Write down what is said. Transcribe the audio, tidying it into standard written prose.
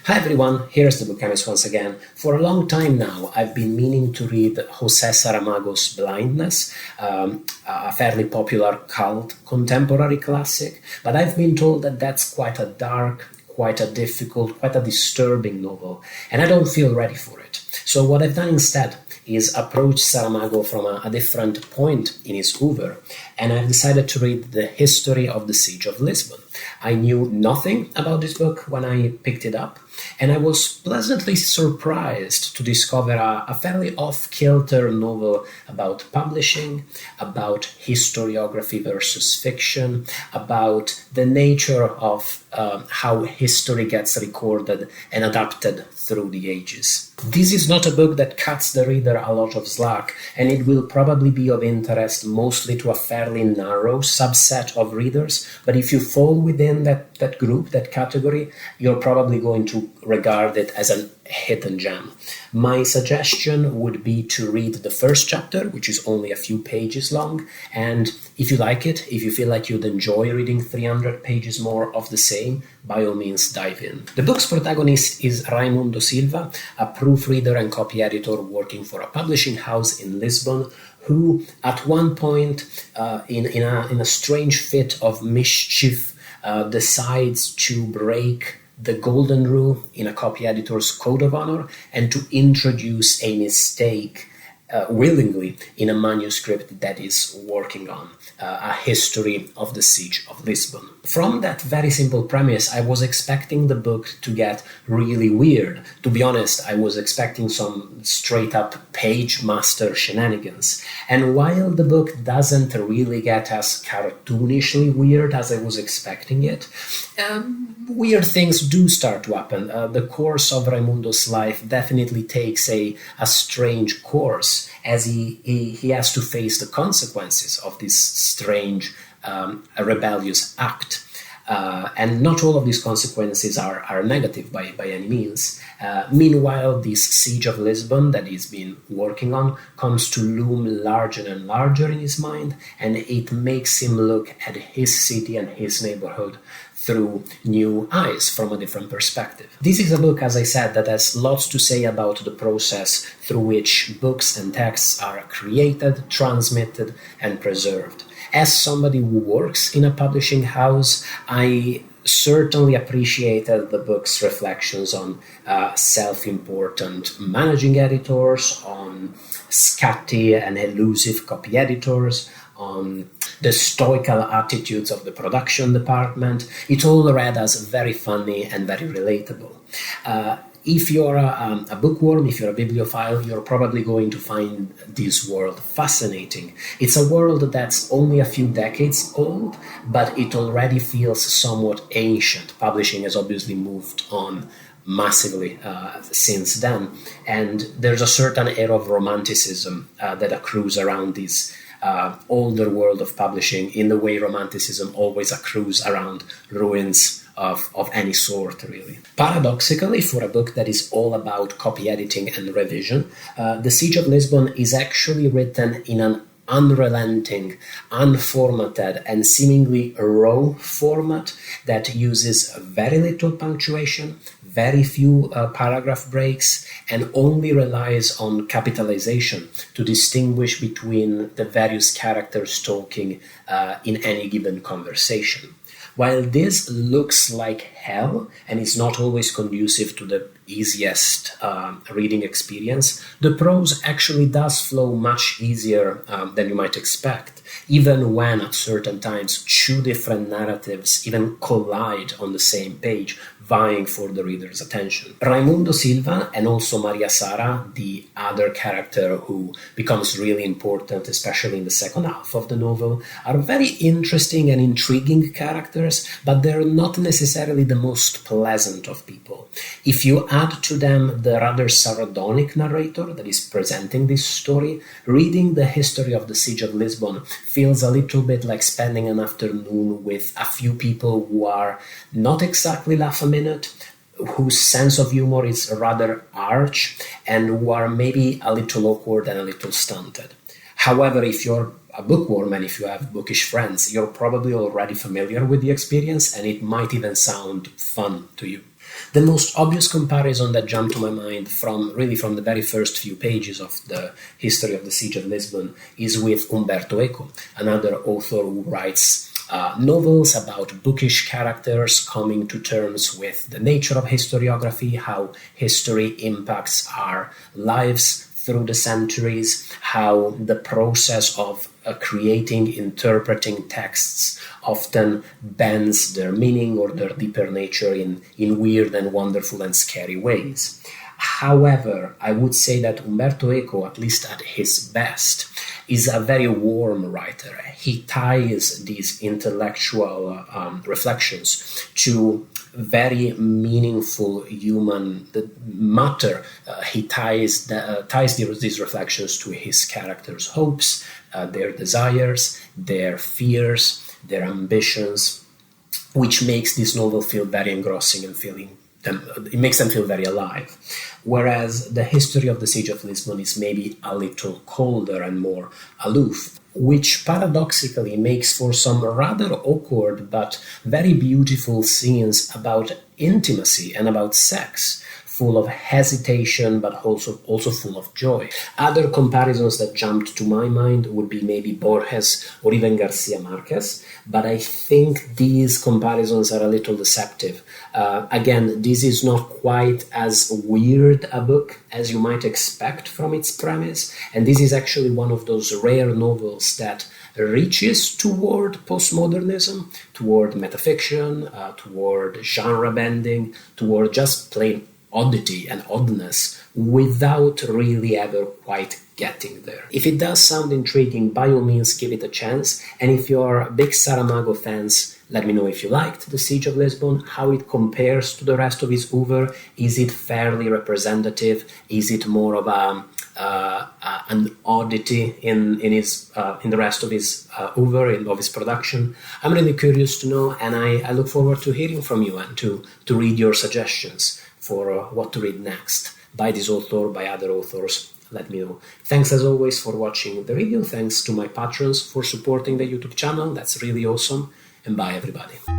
Hi everyone, here's the Book Chemist once again. For a long time now, I've been meaning to read José Saramago's Blindness, a fairly popular cult contemporary classic, but I've been told that that's quite a dark, quite a difficult, quite a disturbing novel, and I don't feel ready for it. So what I've done instead is approach Saramago from a different point in his oeuvre, and I've decided to read the history of the Siege of Lisbon. I knew nothing about this book when I picked it up, and I was pleasantly surprised to discover a fairly off-kilter novel about publishing, about historiography versus fiction, about the nature of how history gets recorded and adapted through the ages. This is not a book that cuts the reader a lot of slack, and it will probably be of interest mostly to a fairly narrow subset of readers, but if you fall within that group, that category, you're probably going to regard it as a hidden gem. My suggestion would be to read the first chapter, which is only a few pages long, and if you like it, if you feel like you'd enjoy reading 300 pages more of the same, by all means dive in. The book's protagonist is Raimundo Silva, a proofreader and copy editor working for a publishing house in Lisbon, who at one point, in a strange fit of mischief, decides to break the golden rule in a copy editor's code of honor and to introduce a mistake willingly in a manuscript that is working on a history of the Siege of Lisbon. From that very simple premise, I was expecting the book to get really weird. To be honest, I was expecting some straight-up page master shenanigans. And while the book doesn't really get as cartoonishly weird as I was expecting it, weird things do start to happen. The course of Raimundo's life definitely takes a strange course as he has to face the consequences of this strange rebellious act. And not all of these consequences are negative by any means. Meanwhile, this Siege of Lisbon that he's been working on comes to loom larger and larger in his mind, and it makes him look at his city and his neighborhood through new eyes, from a different perspective. This is a book, as I said, that has lots to say about the process through which books and texts are created, transmitted, and preserved. As somebody who works in a publishing house, I certainly appreciated the book's reflections on self-important managing editors, on scatty and elusive copy editors, on the stoical attitudes of the production department. It all read as very funny and very relatable. If you're a bookworm, if you're a bibliophile, you're probably going to find this world fascinating. It's a world that's only a few decades old, but it already feels somewhat ancient. Publishing has obviously moved on massively since then, and there's a certain air of romanticism that accrues around this older world of publishing, in the way romanticism always accrues around ruins of any sort, really. Paradoxically, for a book that is all about copy editing and revision, The Siege of Lisbon is actually written in an unrelenting, unformatted, and seemingly raw format that uses very little punctuation, very few paragraph breaks, and only relies on capitalization to distinguish between the various characters talking in any given conversation. While this looks like hell and is not always conducive to the easiest reading experience, the prose actually does flow much easier than you might expect, even when at certain times two different narratives even collide on the same page, vying for the reader's attention. Raimundo Silva and also Maria Sara, the other character who becomes really important, especially in the second half of the novel, are very interesting and intriguing characters, but they're not necessarily the most pleasant of people. If you add to them the rather sardonic narrator that is presenting this story, reading the history of the Siege of Lisbon feels a little bit like spending an afternoon with a few people who are not exactly laugh a minute, whose sense of humor is rather arch, and who are maybe a little awkward and a little stunted. However, if you're a bookworm and if you have bookish friends, you're probably already familiar with the experience, and it might even sound fun to you. The most obvious comparison that jumped to my mind from the very first few pages of the history of the Siege of Lisbon is with Umberto Eco, another author who writes novels about bookish characters coming to terms with the nature of historiography, how history impacts our lives through the centuries, how the process of creating, interpreting texts often bends their meaning or their deeper nature in weird and wonderful and scary ways. However, I would say that Umberto Eco, at least at his best, is a very warm writer. He ties these intellectual reflections to very meaningful human matter. He ties these reflections to his characters' hopes, their desires, their fears, their ambitions, which makes this novel feel very engrossing and it makes them feel very alive. Whereas the history of the Siege of Lisbon is maybe a little colder and more aloof, which paradoxically makes for some rather awkward but very beautiful scenes about intimacy and about sex, full of hesitation but also full of joy. Other comparisons that jumped to my mind would be maybe Borges or even Garcia Marquez, but I think these comparisons are a little deceptive. Again, this is not quite as weird a book as you might expect from its premise, and this is actually one of those rare novels that reaches toward postmodernism, toward metafiction, toward genre bending, toward just plain oddity and oddness without really ever quite getting there. If it does sound intriguing, by all means give it a chance, and if you're big Saramago fans, let me know if you liked The Siege of Lisbon, how it compares to the rest of his oeuvre. Is it fairly representative? Is it more of an oddity in the rest of his oeuvre, of his production? I'm really curious to know, and I look forward to hearing from you and to read your suggestions for what to read next by this author, by other authors. Let me know. Thanks as always for watching the video. Thanks to my patrons for supporting the YouTube channel. That's really awesome. And bye everybody.